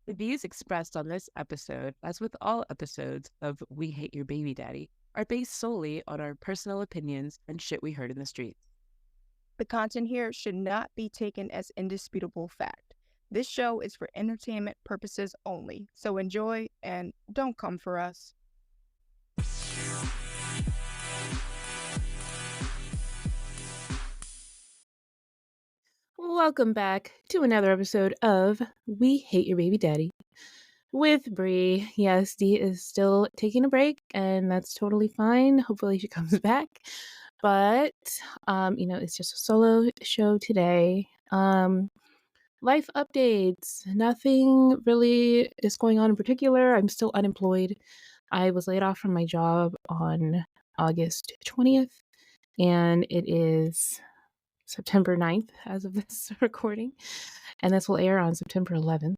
The views expressed on this episode, as with all episodes of We Hate Your Baby Daddy, are based solely on our personal opinions and shit we heard in the streets. The content here should not be taken as indisputable fact. This show is for entertainment purposes only, so enjoy and don't come for us. Welcome back to another episode of We Hate Your Baby Daddy with Bree. Yes, Dee is still taking a break, and that's totally fine. Hopefully, she comes back. But it's just a solo show today. Life updates. Nothing really is going on in particular. I'm still unemployed. I was laid off from my job on August 20th, and it is September 9th as of this recording, and this will air on September 11th.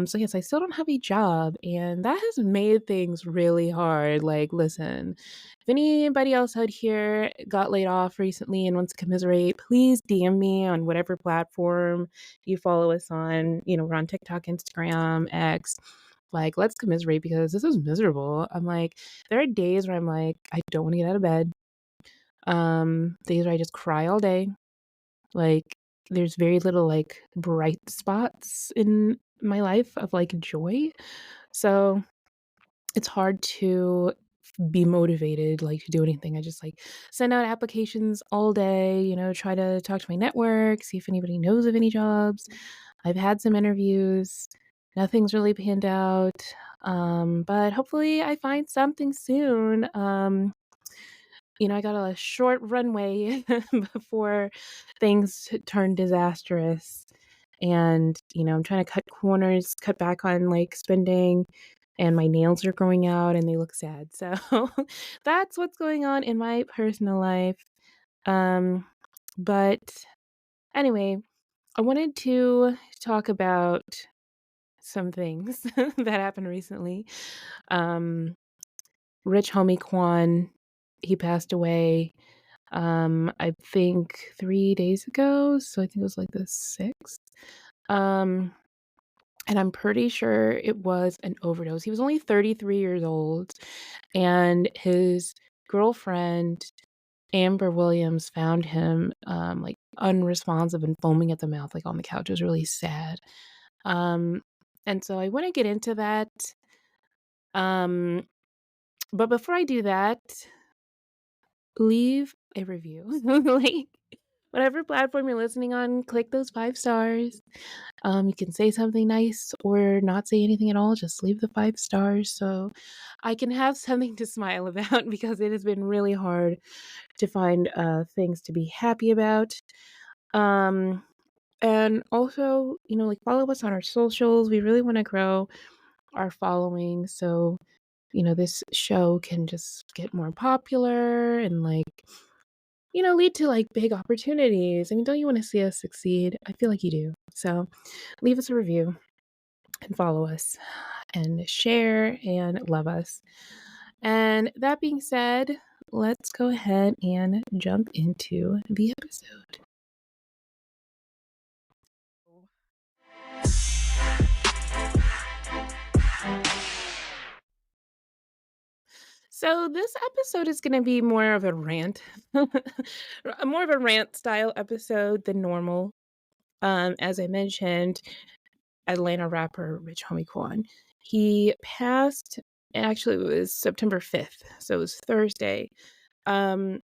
So yes, I still don't have a job, and that has made things really hard. Like, listen, if anybody else out here got laid off recently and wants to commiserate, please DM me on whatever platform you follow us on. We're on TikTok, Instagram, X. Like, let's commiserate because this is miserable. I'm like, there are days where I'm like, I don't want to get out of bed. Days where I just cry all day. Like, there's very little, like, bright spots in my life of, like, joy. So, it's hard to be motivated, like, to do anything. I just, like, send out applications all day, try to talk to my network, see if anybody knows of any jobs. I've had some interviews. Nothing's really panned out. But hopefully I find something soon. I got a short runway before things turn disastrous. And, I'm trying to cut corners, cut back on like spending, and my nails are growing out and they look sad. So that's what's going on in my personal life. But anyway, I wanted to talk about some things that happened recently. Rich homie Quan, he passed away I think 3 days ago, so I think it was like the 6th. Um, and I'm pretty sure it was an overdose. He was only 33 years old, and his girlfriend, Amber Williams, found him, like, unresponsive and foaming at the mouth, like, on the couch. It was really sad. Um, and so I wanna get into that, um, but before I do that, leave a review. Like, whatever platform you're listening on, click those 5 stars. You can say something nice or not say anything at all, just leave the 5 stars so I can have something to smile about because it has been really hard to find, things to be happy about. Um, and also, like, follow us on our socials. We really wanna grow our following so, this show can just get more popular and, like, lead to, like, big opportunities. I mean, don't you wanna see us succeed? I feel like you do. So, leave us a review and follow us and share and love us. And that being said, let's go ahead and jump into the episode. So this episode is gonna be more of a rant, more of a rant style episode than normal. As I mentioned, Atlanta rapper Rich Homie Quan. He passed, actually it was September 5th, so it was Thursday. Um,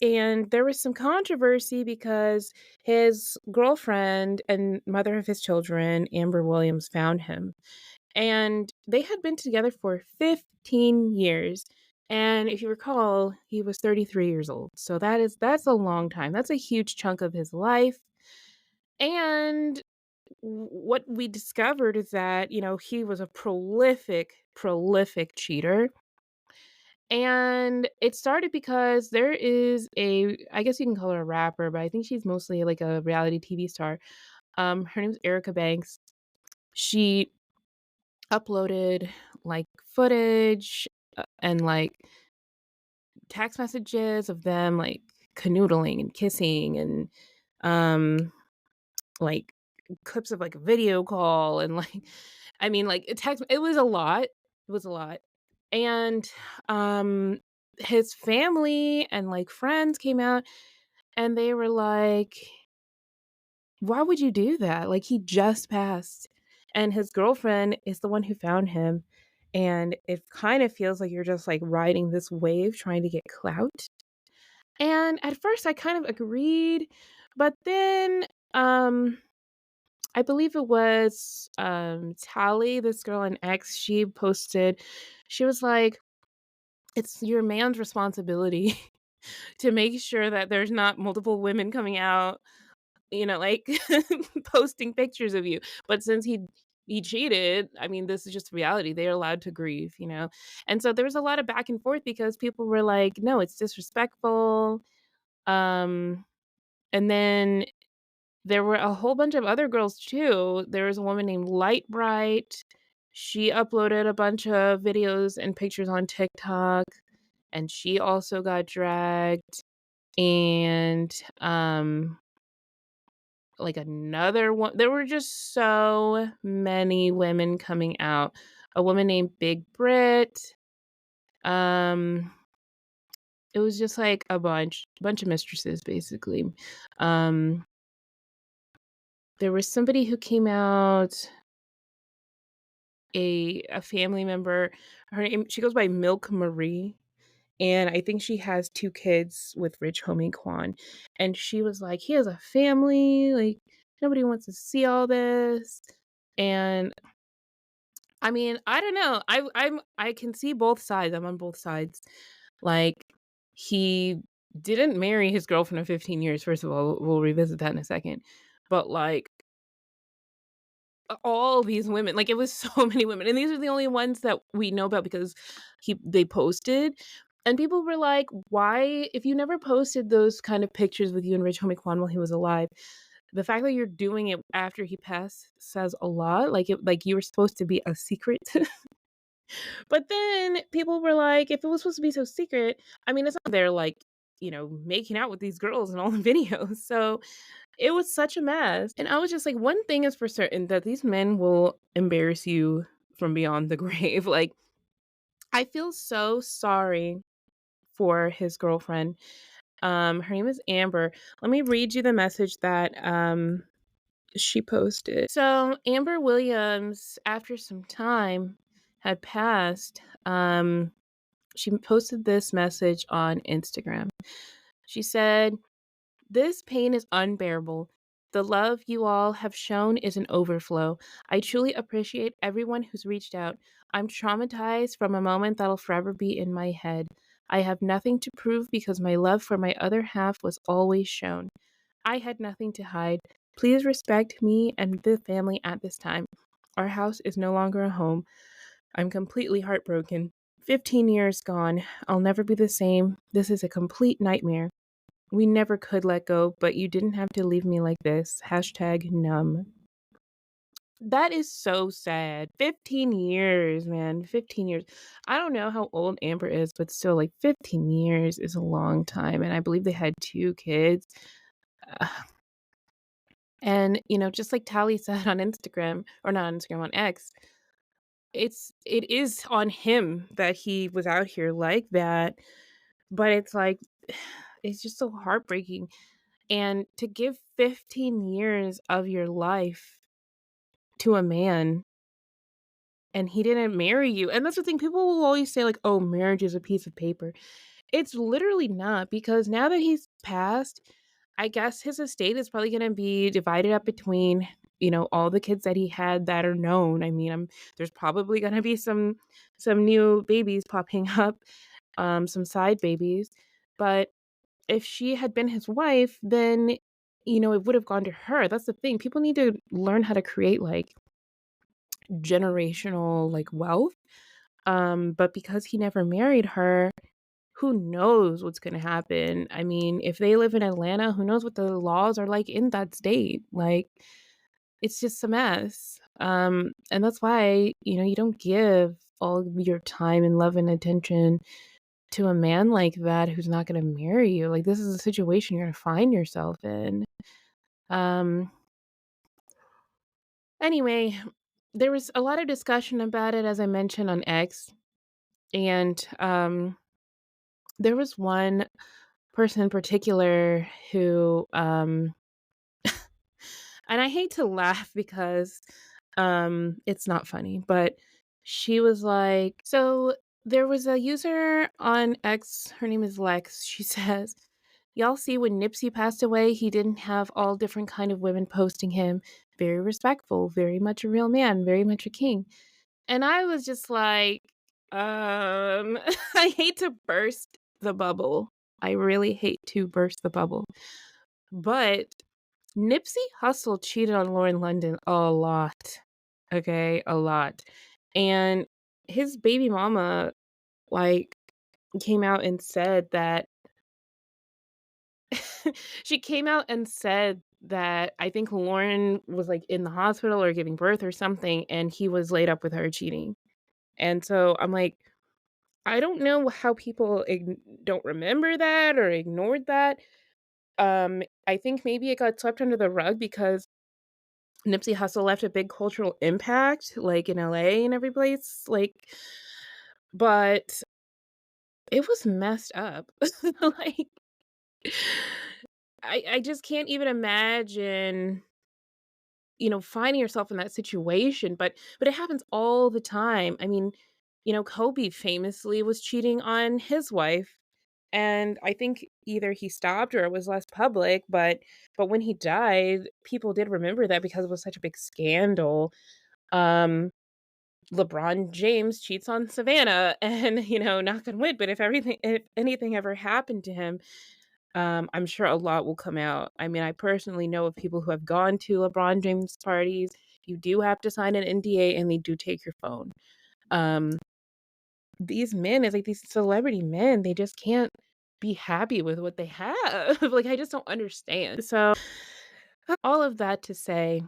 and there was some controversy because his girlfriend and mother of his children, Amber Williams, found him. And they had been together for 15 years. And if you recall, he was 33 years old. So that's a long time. That's a huge chunk of his life. And what we discovered is that, he was a prolific cheater. And it started because there is I guess you can call her a rapper, but I think she's mostly like a reality TV star. Her name's Erica Banks. She uploaded like footage and like text messages of them like canoodling and kissing and um like clips of like a video call and like I mean, like, it was a lot. It was a lot. And, um, his family and, like, friends came out, and they were like, "Why would you do that? Like, he just passed." And his girlfriend is the one who found him, and it kind of feels like you're just, like, riding this wave trying to get clout. And at first, I kind of agreed, but then, um I believe it was, Tally, this girl on X, she was like, "It's your man's responsibility to make sure that there's not multiple women coming out, like, posting pictures of you." But since he cheated, I mean, this is just reality. They're allowed to grieve, you know? And so there was a lot of back and forth because people were like, "No, it's disrespectful." Um, and then there were a whole bunch of other girls too. There was a woman named Light Bright. She uploaded a bunch of videos and pictures on TikTok, and she also got dragged. And, like, another one there were just so many women coming out. A woman named Big Brit, um, it was just, like, a bunch of mistresses, basically. Um, there was somebody who came out, a family member. Her name She goes by Milk Marie, and I think she has 2 kids with rich homie Quan, and she was like, "He has a family, like, nobody wants to see all this." And, I mean, I don't know, I can see both sides, I'm on both sides. Like, he didn't marry his girlfriend of 15 years, first of all, we'll revisit that in a second, but, like, all these women, like, it was so many women, and these are the only ones that we know about because they posted, and people were like, "Why if you never posted those kind of pictures with you and Rich Homie Quan while he was alive, the fact that you're doing it after he passed says a lot, like, you were supposed to be a secret." But then people were like, "If it was supposed to be so secret, I mean, it's not they're, like, making out with these girls in all the videos." So it was such a mess, and I was just like, one thing is for certain, that these men will embarrass you from beyond the grave. Like, I feel so sorry for his girlfriend. Her name is Amber. Let me read you the message that, she posted. So, Amber Williams, after some time had passed, she posted this message on Instagram. She said, "This pain is unbearable. The love you all have shown is an overflow. I truly appreciate everyone who's reached out. I'm traumatized from a moment that'll forever be in my head. I have nothing to prove because my love for my other half was always shown. I had nothing to hide. Please respect me and the family at this time. Our house is no longer a home. I'm completely heartbroken. 15 years gone. I'll never be the same. This is a complete nightmare. We never could let go, but you didn't have to leave me like this. Hashtag numb." That is so sad. 15 years, man. 15 years. I don't know how old Amber is, but still, like, 15 years is a long time. And I believe they had 2 kids. Ugh. And, just like Tally said on Instagram, or not on Instagram, on X, it is on him that he was out here like that. But it's like, it's just so heartbreaking. And to give 15 years of your life to a man and he didn't marry you. And that's the thing, people will always say, like, "Oh, marriage is a piece of paper." It's literally not, because now that he's passed, I guess his estate is probably gonna be divided up between, all the kids that he had that are known. I mean, there's probably gonna be some new babies popping up, some side babies. But if she had been his wife, then, it would have gone to her. That's the thing. People need to learn how to create, like, generational, like, wealth. But because he never married her, who knows what's gonna happen? I mean, if they live in Atlanta, who knows what the laws are like in that state? Like, it's just a mess. And that's why, you don't give all of your time and love and attention to a man like that who's not gonna marry you. Like, this is a situation you're gonna find yourself in. Um, anyway, there was a lot of discussion about it, as I mentioned, on X, and, there was one person in particular who, and I hate to laugh because, it's not funny, but she was like, so there was a user on X, her name is Lex. She says, "Y'all see when Nipsey passed away, he didn't have all different kind of women posting him. Very respectful, very much a real man, very much a king." And I was just like, I hate to burst the bubble. I really hate to burst the bubble. But Nipsey Hussle cheated on Lauren London a lot. Okay, a lot. And his baby mama, like, came out and said that she came out and said that I think Lauren was, like, in the hospital or giving birth or something, and he was laid up with her cheating. And so I'm like, I don't know how people don't remember that or ignored that. I think maybe it got swept under the rug because Nipsey Hussle left a big cultural impact, like, in LA and every place, like, but it was messed up. Like, I just can't even imagine, finding yourself in that situation, but it happens all the time. I mean, Kobe famously was cheating on his wife, and I think either he stopped or it was less public, but when he died, people did remember that because it was such a big scandal. Um LeBron James cheats on Savannah and, knock on wood, but if anything ever happened to him, I'm sure a lot will come out. I mean, I personally know of people who have gone to LeBron James parties. You do have to sign an NDA and they do take your phone. Um, these men, it's like these celebrity men, they just can't be happy with what they have. Like, I just don't understand. So, all of that to say,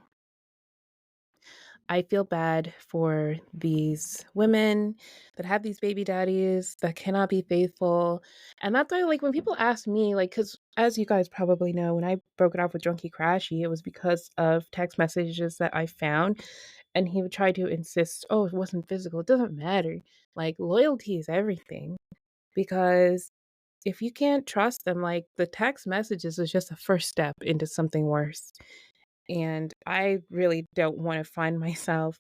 I feel bad for these women that have these baby daddies that cannot be faithful. And that's why, like, when people ask me, like, because as you guys probably know, when I broke it off with Drunky Crashy, it was because of text messages that I found. And he would try to insist, oh, it wasn't physical. It doesn't matter. Like, loyalty is everything. Because if you can't trust them, like, the text messages is just a first step into something worse. And I really don't wanna find myself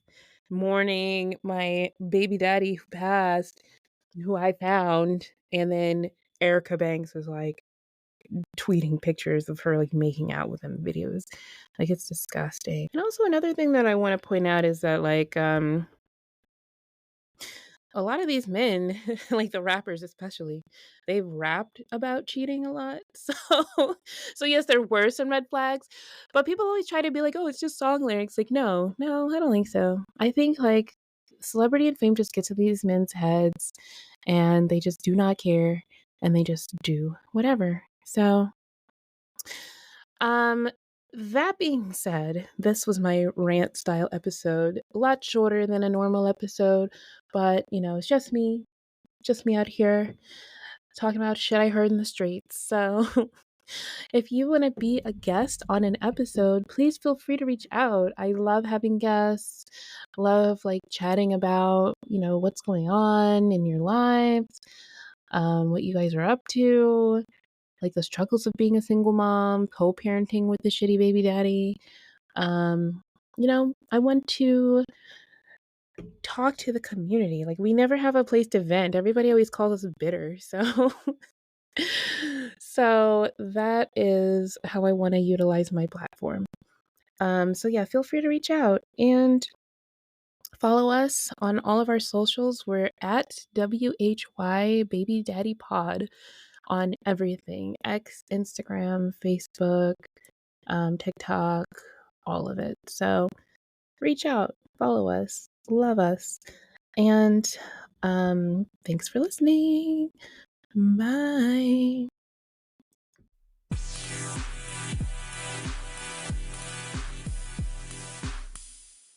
mourning my baby daddy who passed, who I found, and then Erica Banks was, like, tweeting pictures of her, like, making out with him, videos. Like, it's disgusting. And also another thing that I wanna point out is that, like, a lot of these men, like the rappers especially, they've rapped about cheating a lot. So yes, there were some red flags, but people always try to be like, "Oh, it's just song lyrics." Like, no, no, I don't think so. I think like celebrity and fame just gets to these men's heads and they just do not care and they just do whatever. So, um that being said, this was my rant style episode. A lot shorter than a normal episode, but it's just me out here talking about shit I heard in the streets. So, if you want to be a guest on an episode, please feel free to reach out. I love having guests, love like chatting about, what's going on in your lives, what you guys are up to, like the struggles of being a single mom, co parenting with a shitty baby daddy. I want to talk to the community. Like, we never have a place to vent. Everybody always calls us bitter. So so that is how I want to utilize my platform. So yeah, feel free to reach out and follow us on all of our socials. We're at WHY Baby Daddy Pod on everything: X, Instagram, Facebook, TikTok, all of it. So reach out, follow us, love us, and thanks for listening. Bye.